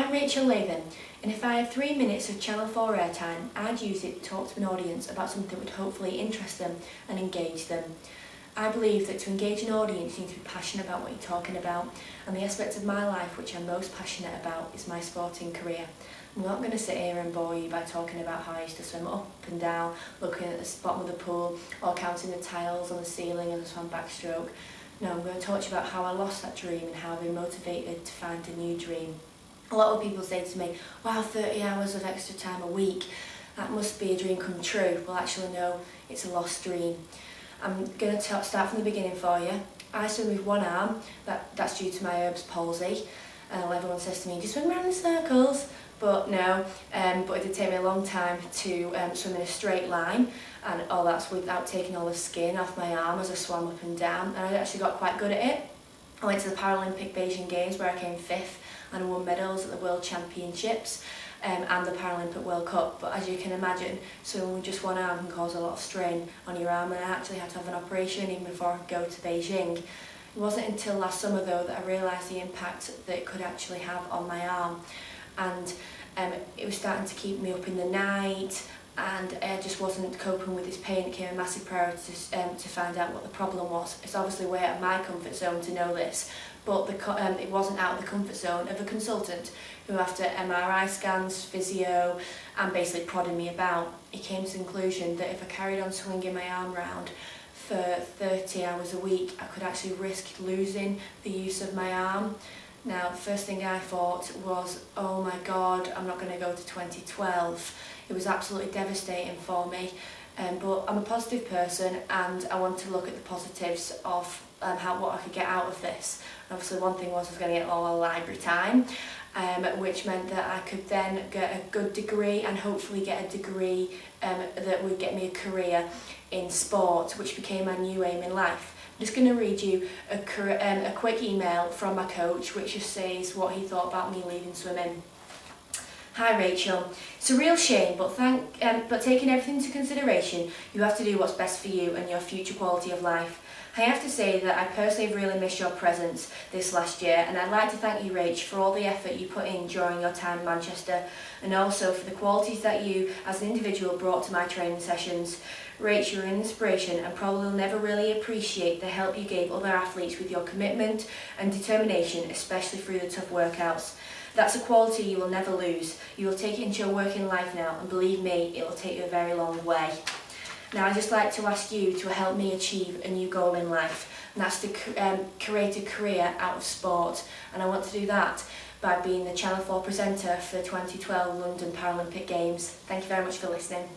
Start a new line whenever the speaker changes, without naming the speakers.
I'm Rachael Latham, and if I had 3 minutes of Channel 4 airtime, I'd use it to talk to an audience about something that would hopefully interest them and engage them. I believe that to engage an audience you need to be passionate about what you're talking about, and the aspect of my life which I'm most passionate about is my sporting career. I'm not going to sit here and bore you by talking about how I used to swim up and down, looking at the bottom of the pool, or counting the tiles on the ceiling and the swan backstroke. No, I'm going to talk to you about how I lost that dream and how I've been motivated to find a new dream. A lot of people say to me, wow, 30 hours of extra time a week, that must be a dream come true. Well, actually no, it's a lost dream. I'm going to start from the beginning for you. I swim with one arm, that's due to my Erb's palsy. Everyone says to me, do you swim around in circles? But no, but it did take me a long time to swim in a straight line, and all that's without taking all the skin off my arm as I swam up and down, and I actually got quite good at it. I went to the Paralympic Beijing Games where I came 5th and won medals at the World Championships and the Paralympic World Cup. But as you can imagine, swimming with just one arm can cause a lot of strain on your arm, and I actually had to have an operation even before I could go to Beijing. It wasn't until last summer though that I realised the impact that it could actually have on my arm, and it was starting to keep me up in the night, and I just wasn't coping with this pain. It became a massive priority to find out what the problem was. It's obviously way out of my comfort zone to know this, but it wasn't out of the comfort zone of a consultant who, after MRI scans, physio, and basically prodding me about, he came to the conclusion that if I carried on swinging my arm round for 30 hours a week, I could actually risk losing the use of my arm. Now, the first thing I thought was, oh my God, I'm not going to go to 2012. It was absolutely devastating for me, but I'm a positive person and I want to look at the positives of what I could get out of this. And obviously one thing was I was going to get all the library time, which meant that I could then get a good degree and hopefully get a degree that would get me a career in sport, which became my new aim in life. I'm just going to read you a quick email from my coach which just says what he thought about me leaving swimming. Hi Rachael, it's a real shame, but taking everything into consideration, you have to do what's best for you and your future quality of life. I have to say that I personally have really missed your presence this last year, and I'd like to thank you, Rach, for all the effort you put in during your time in Manchester, and also for the qualities that you as an individual brought to my training sessions. Rach, you're an inspiration and probably will never really appreciate the help you gave other athletes with your commitment and determination, especially through the tough workouts. That's a quality you will never lose. You will take it into your working life now, and believe me, it will take you a very long way. Now, I'd just like to ask you to help me achieve a new goal in life, and that's to create a career out of sport. And I want to do that by being the Channel 4 presenter for the 2012 London Paralympic Games. Thank you very much for listening.